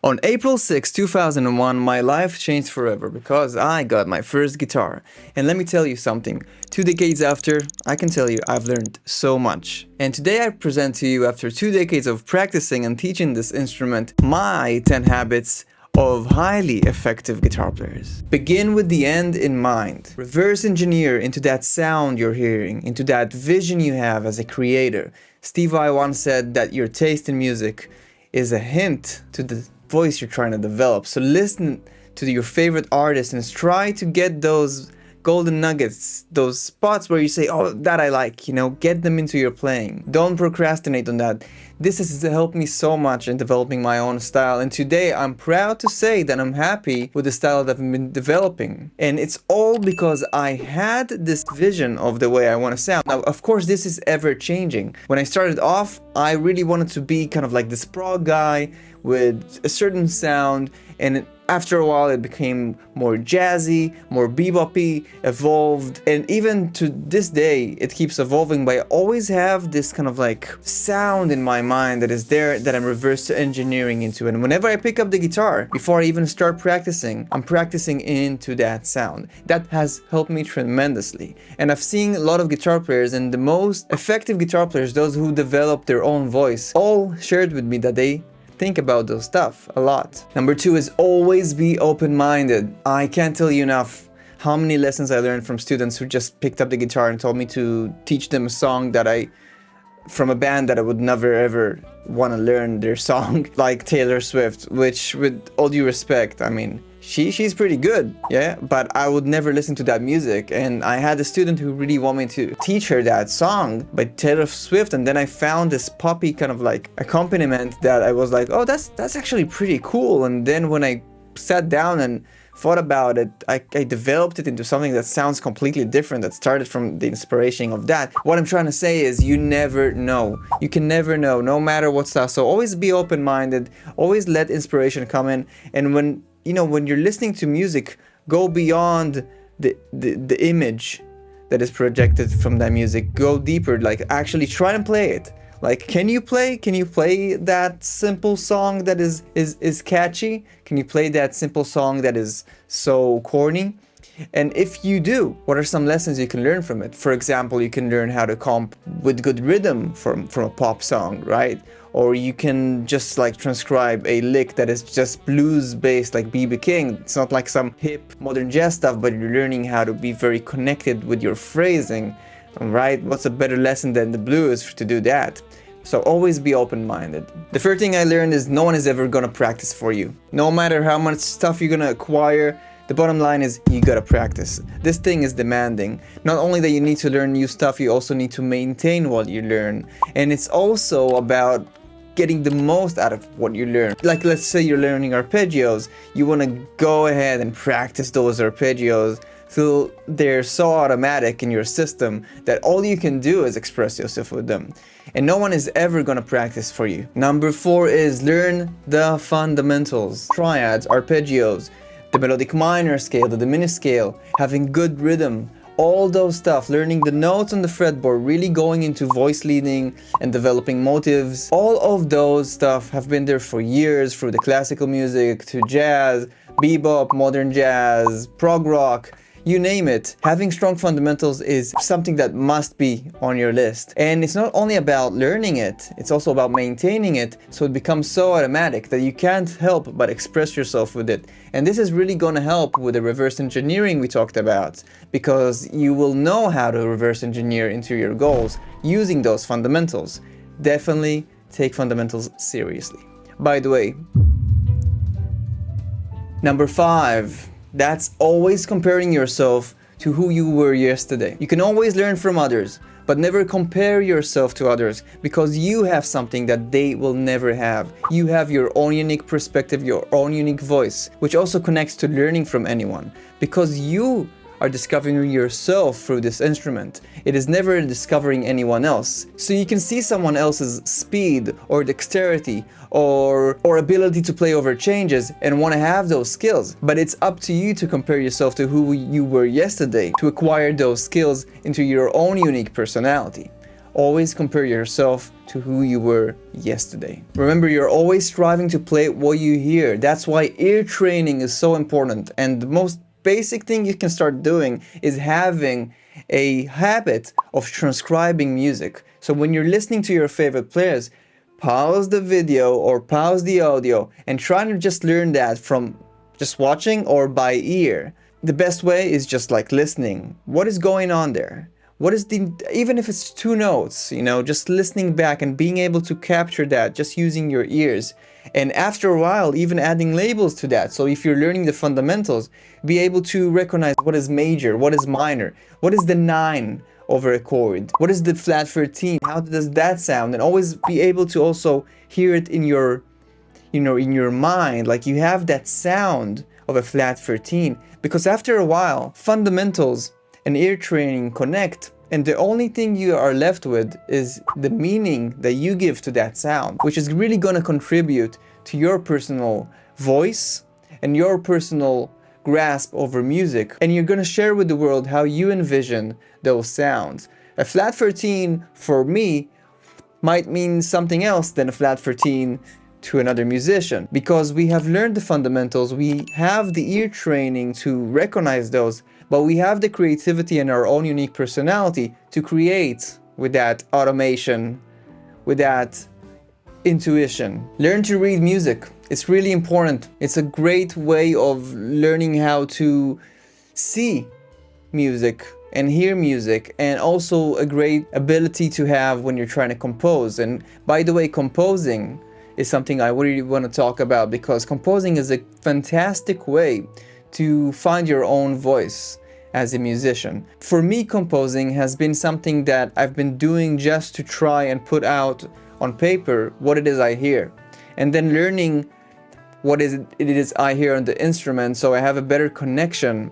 On April 6, 2001, my life changed forever because I got my first guitar. And let me tell you something, 2 decades after, I can tell you I've learned so much. And today I present to you, after 2 decades of practicing and teaching this instrument, my 10 habits of highly effective guitar players. Begin with the end in mind. Reverse engineer into that sound you're hearing, into that vision you have as a creator. Steve Vai once said that your taste in music is a hint to the voice you're trying to develop. So listen to your favorite artists and try to get those golden nuggets, those spots where you say, oh, that I like, you know, get them into your playing. Don't procrastinate on that. This has helped me so much in developing my own style, and today I'm proud to say that I'm happy with the style that I've been developing. And it's all because I had this vision of the way I want to sound. Now, of course, this is ever changing. When I started off, I really wanted to be kind of like this prog guy with a certain sound, and after a while it became more jazzy, more bebop-y, evolved, and even to this day it keeps evolving, but I always have this kind of like sound in my mind that is there that I'm reverse engineering into. And whenever I pick up the guitar, before I even start practicing, I'm practicing into that sound. That has helped me tremendously. And I've seen a lot of guitar players, and the most effective guitar players, those who develop their own voice, all shared with me that they think about those stuff a lot. Number 2 is always be open-minded. I can't tell you enough how many lessons I learned from students who just picked up the guitar and told me to teach them a song from a band that I would never ever want to learn their song, like Taylor Swift, which, with all due respect, I mean, she's pretty good, yeah, but I would never listen to that music. And I had a student who really wanted me to teach her that song by Taylor Swift, and then I found this poppy kind of like accompaniment that I was like, oh, that's actually pretty cool. And then when I sat down and thought about it, I developed it into something that sounds completely different, that started from the inspiration of that. What I'm trying to say is you never know. You can never know, no matter what style. So always be open-minded, always let inspiration come in, and when you're listening to music, go beyond the image that is projected from that music. Go deeper, like actually try and play it. Like, can you play that simple song that is catchy? Can you play that simple song that is so corny? And if you do, what are some lessons you can learn from it? For example, you can learn how to comp with good rhythm from a pop song, right? Or you can just like transcribe a lick that is just blues based, like B.B. King. It's not like some hip modern jazz stuff, but you're learning how to be very connected with your phrasing, right? What's a better lesson than the blues to do that? So always be open-minded. The third thing I learned is no one is ever gonna practice for you. No matter how much stuff you're gonna acquire, the bottom line is you gotta practice. This thing is demanding. Not only that you need to learn new stuff, you also need to maintain what you learn. And it's also about getting the most out of what you learn. Like, let's say you're learning arpeggios, you want to go ahead and practice those arpeggios till they're so automatic in your system that all you can do is express yourself with them. And no one is ever going to practice for you. Number 4 is learn the fundamentals. Triads, arpeggios, the melodic minor scale, the diminished scale, having good rhythm, all those stuff, learning the notes on the fretboard, really going into voice leading and developing motives. All of those stuff have been there for years, through the classical music to jazz, bebop, modern jazz, prog rock, you name it. Having strong fundamentals is something that must be on your list. And it's not only about learning it, it's also about maintaining it, so it becomes so automatic that you can't help but express yourself with it. And this is really going to help with the reverse engineering we talked about, because you will know how to reverse engineer into your goals using those fundamentals. Definitely take fundamentals seriously. By the way, number 5. That's always comparing yourself to who you were yesterday. You can always learn from others, but never compare yourself to others, because you have something that they will never have. You have your own unique perspective, your own unique voice, which also connects to learning from anyone, because you are discovering yourself through this instrument. It is never discovering anyone else. So you can see someone else's speed or dexterity or ability to play over changes and want to have those skills. But it's up to you to compare yourself to who you were yesterday, to acquire those skills into your own unique personality. always compare yourself to who you were yesterday. Remember, you're always striving to play what you hear. That's why ear training is so important. And the most basic thing you can start doing is having a habit of transcribing music. So when you're listening to your favorite players, pause the video or pause the audio and try to just learn that from just watching or by ear. The best way is just like listening. What is going on there? What is even if it's 2 notes, just listening back and being able to capture that just using your ears. And after a while, even adding labels to that. So if you're learning the fundamentals, be able to recognize what is major, what is minor, what is the 9 over a chord, what is the flat 13, how does that sound, and always be able to also hear it in your, in your mind, like you have that sound of a flat 13. Because after a while, fundamentals and ear training connect, and the only thing you are left with is the meaning that you give to that sound, which is really going to contribute to your personal voice and your personal grasp over music, and you're going to share with the world how you envision those sounds. A flat 13 for me might mean something else than a flat 13 to another musician, because we have learned the fundamentals, we have the ear training to recognize those, but we have the creativity and our own unique personality to create with that automation, with that intuition. Learn to read music. It's really important. It's a great way of learning how to see music and hear music, and also a great ability to have when you're trying to compose. And by the way, composing is something I really want to talk about, because composing is a fantastic way to find your own voice as a musician. For me, composing has been something that I've been doing just to try and put out on paper what it is I hear, and then learning what it is I hear on the instrument, so I have a better connection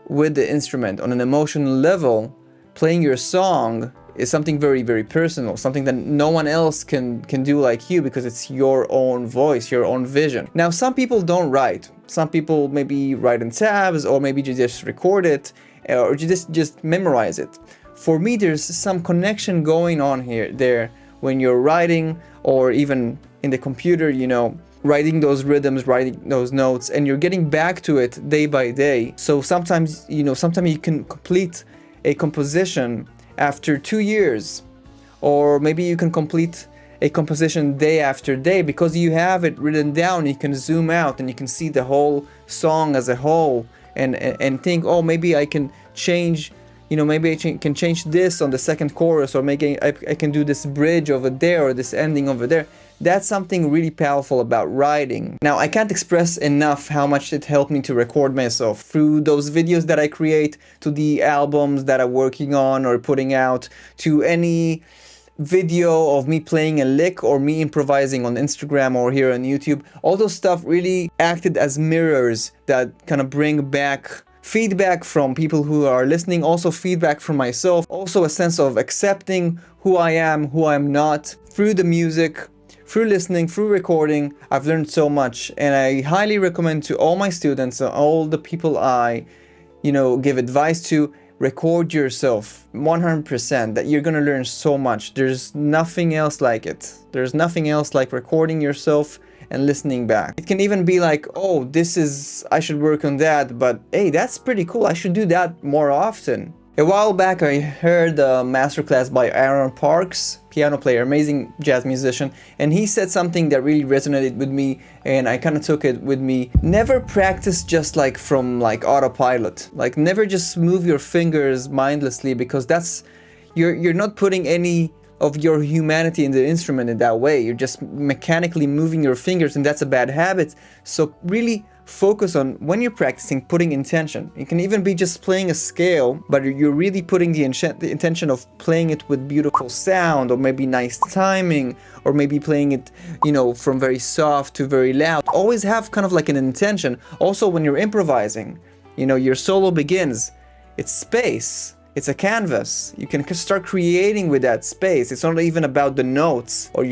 with the instrument on an emotional level. Playing your song is something very, very personal, something that no one else can do like you, because it's your own voice, your own vision. Now, some people don't write. Some people maybe write in tabs, or maybe you just record it, or you just memorize it. For me, there's some connection going on there when you're writing, or even in the computer, writing those rhythms, writing those notes, and you're getting back to it day by day. So sometimes you can complete a composition after 2 years, or maybe you can complete a composition day after day, because you have it written down. You can zoom out and you can see the whole song as a whole, and think, oh, maybe I can change, maybe I can change this on the second chorus, or maybe I can do this bridge over there, or this ending over there. That's something really powerful about writing. Now, I can't express enough how much it helped me to record myself through those videos that I create, to the albums that I'm working on or putting out, to any video of me playing a lick or me improvising on Instagram or here on YouTube. All those stuff really acted as mirrors that kind of bring back feedback from people who are listening, also feedback from myself, also a sense of accepting who I am, who I'm not. Through the music, through listening, through recording, I've learned so much, and I highly recommend to all my students and all the people I, give advice to, record yourself 100%, that you're gonna learn so much. There's nothing else like it. There's nothing else like recording yourself and listening back. It can even be like, oh, I should work on that, but hey, that's pretty cool. I should do that more often. A while back, I heard a masterclass by Aaron Parks, piano player, amazing jazz musician, and he said something that really resonated with me, and I kind of took it with me. Never practice just from autopilot. Like, never just move your fingers mindlessly, because you're not putting any of your humanity in the instrument in that way. You're just mechanically moving your fingers, and that's a bad habit. So really focus on, when you're practicing, putting intention. It can even be just playing a scale, but you're really putting the intention of playing it with beautiful sound, or maybe nice timing, or maybe playing it, from very soft to very loud. Always have kind of like an intention. Also, when you're improvising, your solo begins, it's space. It's a canvas. You can start creating with that space. It's not even about the notes or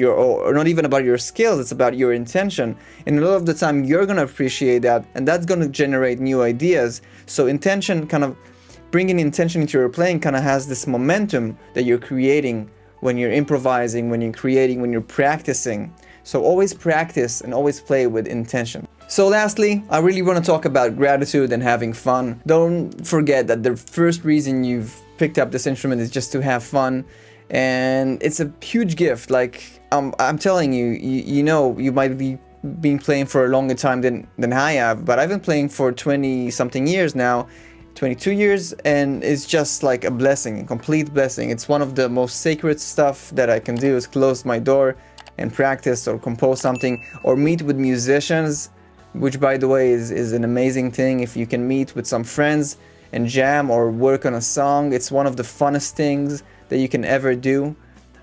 not even about your skills. It's about your intention. And a lot of the time you're gonna appreciate that, and that's gonna generate new ideas. So intention, kind of bringing intention into your playing, kind of has this momentum that you're creating when you're improvising, when you're creating, when you're practicing. So always practice and always play with intention. So lastly, I really want to talk about gratitude and having fun. Don't forget that the first reason you've picked up this instrument is just to have fun, and it's a huge gift. Like I'm telling you, you know, you might be been playing for a longer time than I have, but I've been playing for 20 something years now, 22 years, and it's just like a blessing, a complete blessing. It's one of the most sacred stuff that I can do, is close my door and practice or compose something or meet with musicians, which by the way is an amazing thing. If you can meet with some friends and jam or work on a song, it's one of the funnest things that you can ever do.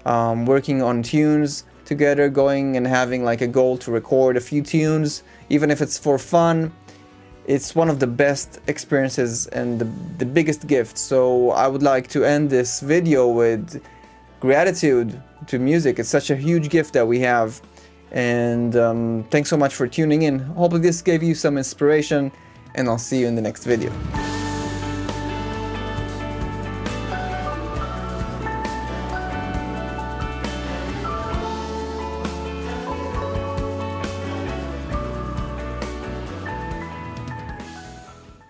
Working on tunes together, going and having like a goal to record a few tunes, even if it's for fun, it's one of the best experiences and the biggest gift. So I would like to end this video with gratitude to music. It's such a huge gift that we have. And thanks so much for tuning in. Hopefully this gave you some inspiration, and I'll see you in the next video.